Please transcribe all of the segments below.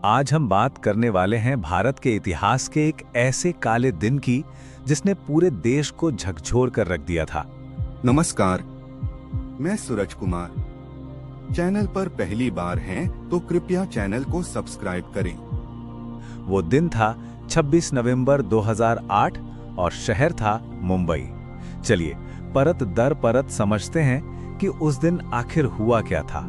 आज हम बात करने वाले हैं भारत के इतिहास के एक ऐसे काले दिन की जिसने पूरे देश को झकझोर कर रख दिया था। नमस्कार, मैं सूरज कुमार। चैनल पर पहली बार हैं तो कृपया चैनल को सब्सक्राइब करें। वो दिन था 26 नवंबर 2008 और शहर था मुंबई। चलिए परत दर परत समझते हैं कि उस दिन आखिर हुआ क्या था।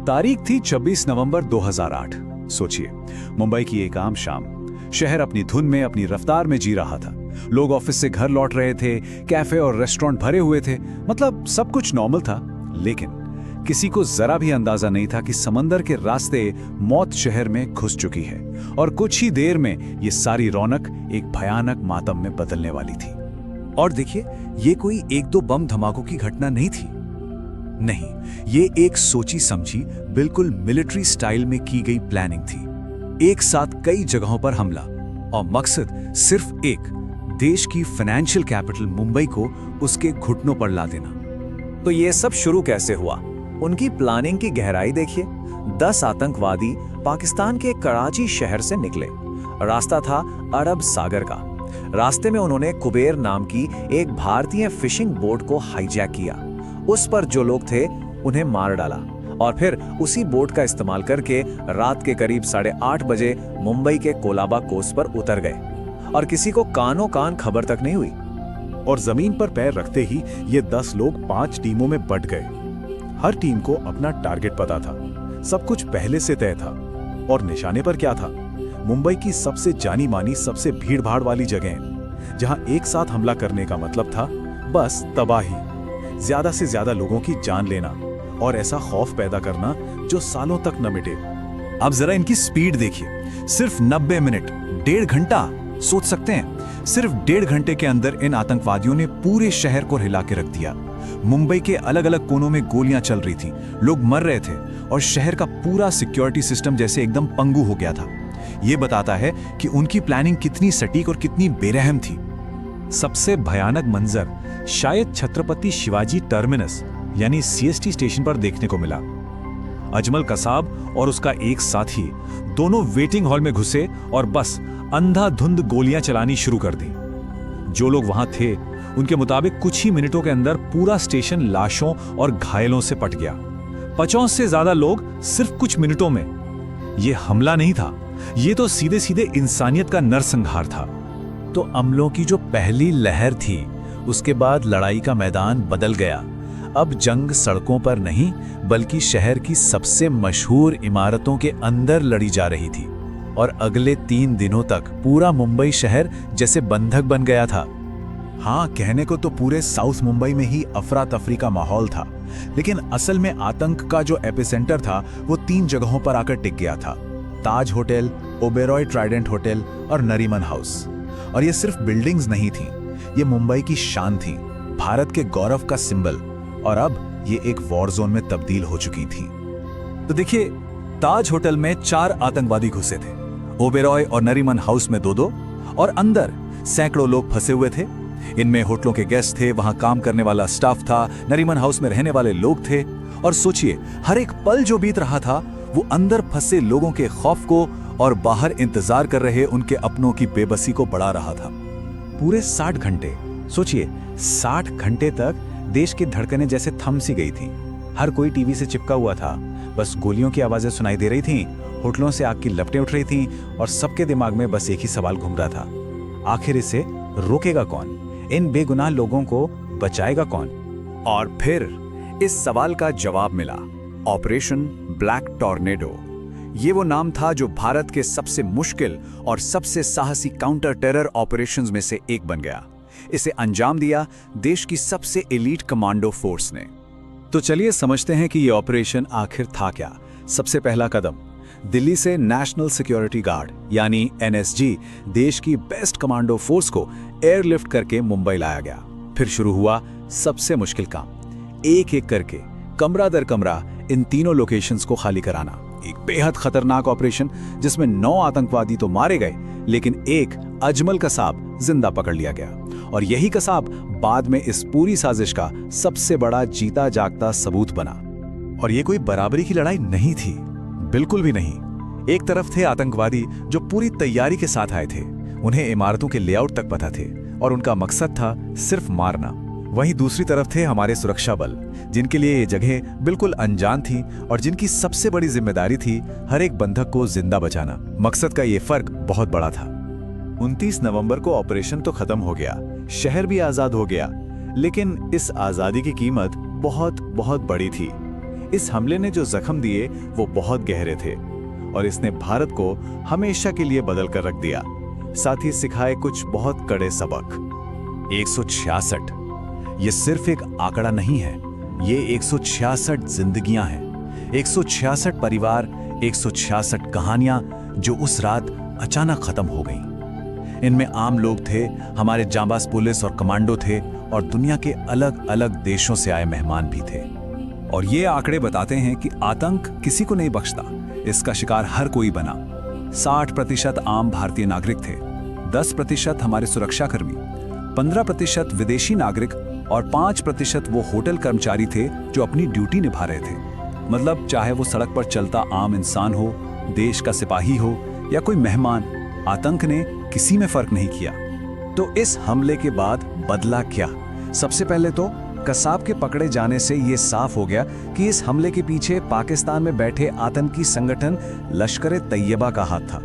तारीख थी 26 नवंबर 2008। सोचिए, मुंबई की एक आम शाम। शहर अपनी धुन में, अपनी रफ्तार में जी रहा था। लोग ऑफिस से घर लौट रहे थे, कैफे और रेस्टोरेंट भरे हुए थे, मतलब सब कुछ नॉर्मल था। लेकिन किसी को जरा भी अंदाजा नहीं था कि समंदर के रास्ते मौत शहर में घुस चुकी है और कुछ ही देर में ये सारी रौनक एक भयानक मातम में बदलने वाली थी। और देखिए, ये कोई एक दो बम धमाकों की घटना नहीं थी। नहीं, ये एक सोची समझी, बिल्कुल मिलिट्री स्टाइल में की गई प्लानिंग थी। एक साथ कई जगहों पर हमला और मकसद सिर्फ एक, देश की फाइनेंशियल कैपिटल मुंबई को उसके घुटनों पर ला देना। तो ये सब शुरू कैसे हुआ? उनकी प्लानिंग की गहराई देखिए। 10 आतंकवादी पाकिस्तान के कराची शहर से निकले। रास्ता था अरब सागर का। रास्ते में उन्होंने कुबेर नाम की एक भारतीय फिशिंग बोट को हाईजैक किया। उस पर जो लोग थे उन्हें मार डाला और फिर उसी बोट का इस्तेमाल करके रात के करीब 8:30 बजे मुंबई के कोलाबा कोस्ट पर उतर गए और किसी को कानों कान खबर तक नहीं हुई। और जमीन पर पैर रखते ही ये 10 लोग 5 टीमों में बंट गए। हर टीम को अपना टारगेट पता था, सब कुछ पहले से तय था। और निशाने पर क्या था? मुंबई की सबसे जानी मानी, सबसे भीड़-भाड़ वाली जगह, जहां एक साथ हमला करने का मतलब था बस तबाही, ज्यादा से ज्यादा लोगों की जान लेना और ऐसा खौफ पैदा करना जो सालों तक न मिटे। अब जरा इनकी स्पीड देखिए। सिर्फ 90 मिनट, 1.5 घंटा। सोच सकते हैं, सिर्फ 1.5 घंटे के अंदर इन आतंकवादियों ने पूरे शहर को हिला के रख दिया। मुंबई के अलग अलग कोनों में गोलियां चल रही थी, लोग मर रहे थे और शहर का पूरा सिक्योरिटी सिस्टम जैसे एकदम पंगु हो गया था। यह बताता है कि उनकी प्लानिंग कितनी सटीक और कितनी बेरहम थी। सबसे भयानक मंजर शायद छत्रपति शिवाजी टर्मिनस यानी सीएसटी स्टेशन पर देखने को मिला। अजमल कसाब और उसका एक साथी दोनों वेटिंग हॉल में घुसे और बस अंधाधुंध गोलियां चलानी शुरू कर दी। जो लोग वहां थे उनके मुताबिक कुछ ही मिनटों के अंदर पूरा स्टेशन लाशों और घायलों से पट गया। 50 से ज्यादा लोग सिर्फ कुछ मिनटों में। यह हमला नहीं था, यह तो सीधे सीधे इंसानियत का नरसंहार था। तो अमलों की जो पहली लहर थी, उसके बाद लड़ाई का मैदान बदल गया। अब जंग सड़कों पर नहीं बल्कि शहर की सबसे मशहूर इमारतों के अंदर लड़ी जा रही थी। और अगले 3 दिनों तक पूरा मुंबई शहर जैसे बंधक बन गया था। हाँ, कहने को तो पूरे साउथ मुंबई में ही अफरा तफरी का माहौल था, लेकिन असल में आतंक का जो एपिसेंटर था वो 3 जगहों पर आकर टिक गया था। ताज होटल, ओबेरॉय ट्राइडेंट होटल और नरीमन हाउस। और ये सिर्फ बिल्डिंग्स नहीं थी, ये मुंबई की शान थी, भारत के गौरव का सिंबल। और अब ये एक वॉर जोन में तब्दील हो चुकी थी। तो देखिए, ताज होटल में 4 आतंकवादी घुसे थे, ओबेरॉय और नरीमन हाउस में 2-2, और अंदर सैकड़ों लोग फंसे हुए थे। इनमें होटलों के गेस्ट थे, वहां काम करने वाला स्टाफ था, नरीमन हाउस में रहने वाले लोग थे। और सोचिए, हर एक पल जो बीत रहा था वो अंदर फंसे लोगों के खौफ को और बाहर इंतजार कर रहे उनके अपनों की बेबसी को बढ़ा रहा था। पूरे 60 घंटे, सोचिए 60 घंटे तक देश की धड़कनें जैसे थम सी गई थी। हर कोई टीवी से चिपका हुआ था, बस गोलियों की आवाजें सुनाई दे रही थीं, होटलों से आग की लपटें उठ रही थीं और सबके दिमाग में बस एक ही सवाल घूम रहा था, आखिर इसे रोकेगा कौन? इन बेगुनाह लोगों को बचाएगा कौन? और फिर इस सवाल का जवाब मिला, ऑपरेशन ब्लैक टॉर्नेडो। ये वो नाम था जो भारत के सबसे मुश्किल और सबसे साहसी काउंटर टेरर ऑपरेशंस में से एक बन गया। इसे अंजाम दिया देश की सबसे एलीट कमांडो फोर्स ने। तो चलिए समझते हैं कि ये ऑपरेशन आखिर था क्या। सबसे पहला कदम, दिल्ली से नेशनल सिक्योरिटी गार्ड यानी एनएसजी, देश की बेस्ट कमांडो फोर्स को एयरलिफ्ट करके मुंबई लाया गया। फिर शुरू हुआ सबसे मुश्किल काम, एक एक करके कमरा दर कमरा इन तीनों लोकेशंस को खाली कराना। एक बेहद खतरनाक ऑपरेशन जिसमें 9 आतंकवादी तो मारे गए, लेकिन एक अजमल कसाब जिंदा पकड़ लिया गया। और यही कसाब बाद में इस पूरी साजिश का सबसे बड़ा जीता जागता सबूत बना। और ये कोई बराबरी की लड़ाई नहीं थी, बिल्कुल भी नहीं। एक तरफ थे आतंकवादी जो पूरी तैयारी के साथ आए थे, उन्हें इमारतों के लेआउट तक पता थे और उनका मकसद था सिर्फ मारना। वहीं दूसरी तरफ थे हमारे सुरक्षा बल, जिनके लिए ये जगह बिल्कुल अनजान थी और जिनकी सबसे बड़ी जिम्मेदारी थी हर एक बंधक को जिंदा बचाना। मकसद का ये फर्क बहुत बड़ा था। 29 नवंबर को ऑपरेशन तो खत्म हो गया, शहर भी आजाद हो गया, लेकिन इस आजादी की कीमत बहुत बहुत बड़ी थी। इस हमले ने जो जख्म दिए वो बहुत गहरे थे और इसने भारत को हमेशा के लिए बदल कर रख दिया। साथ ही सिखाए कुछ बहुत कड़े सबक। 166 ये सिर्फ एक आंकड़ा नहीं है, ये 166 जिंदगियां हैं, 166 परिवार, 166 कहानियां जो उस रात अचानक खत्म हो गईं। इनमें आम लोग थे, हमारे जांबाज पुलिस और कमांडो थे और दुनिया के अलग अलग देशों से आए मेहमान भी थे। और ये आंकड़े बताते हैं कि आतंक किसी को नहीं बख्शता, इसका शिकार हर कोई बना। 60% आम भारतीय नागरिक थे, 10% हमारे सुरक्षाकर्मी, 15% विदेशी नागरिक और 5% वो होटल कर्मचारी थे जो अपनी ड्यूटी निभा रहे थे। मतलब चाहे वो सड़क पर चलता आम इंसान हो, देश का सिपाही हो या कोई मेहमान, आतंक ने किसी में फर्क नहीं किया। तो इस हमले के बाद बदला क्या? सबसे पहले तो कसाब के पकड़े जाने से ये साफ हो गया कि इस हमले के पीछे पाकिस्तान में बैठे आतंकी संगठन लश्कर-ए-तैयबा का हाथ था।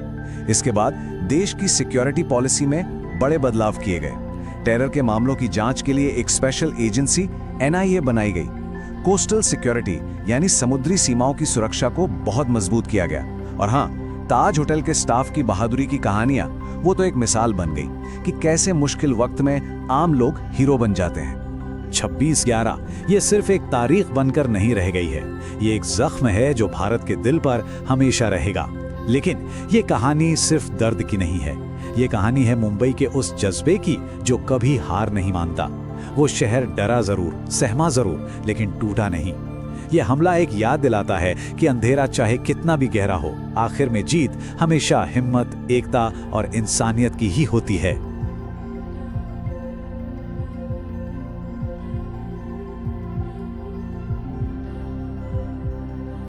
इसके बाद देश की सिक्योरिटी पॉलिसी में बड़े बदलाव किए गए। टेरर के मामलों की जांच के लिए एक स्पेशल एजेंसी NIA बनाई गई। कोस्टल सिक्योरिटी यानी समुद्री सीमाओं की सुरक्षा को बहुत मजबूत किया गया। और हाँ, ताज होटल के स्टाफ की बहादुरी की कहानियां वो तो एक मिसाल बन गई कि कैसे मुश्किल वक्त में आम लोग हीरो बन जाते हैं। 26/11 ये सिर्फ एक तारीख बनकर नहीं रह गई है, ये एक जख्म है जो भारत के दिल पर हमेशा रहेगा। लेकिन ये कहानी सिर्फ दर्द की नहीं है, ये कहानी है मुंबई के उस जज्बे की जो कभी हार नहीं मानता। वो शहर डरा जरूर, सहमा जरूर, लेकिन टूटा नहीं। ये हमला एक याद दिलाता है कि अंधेरा चाहे कितना भी गहरा हो, आखिर में जीत हमेशा हिम्मत, एकता और इंसानियत की ही होती है।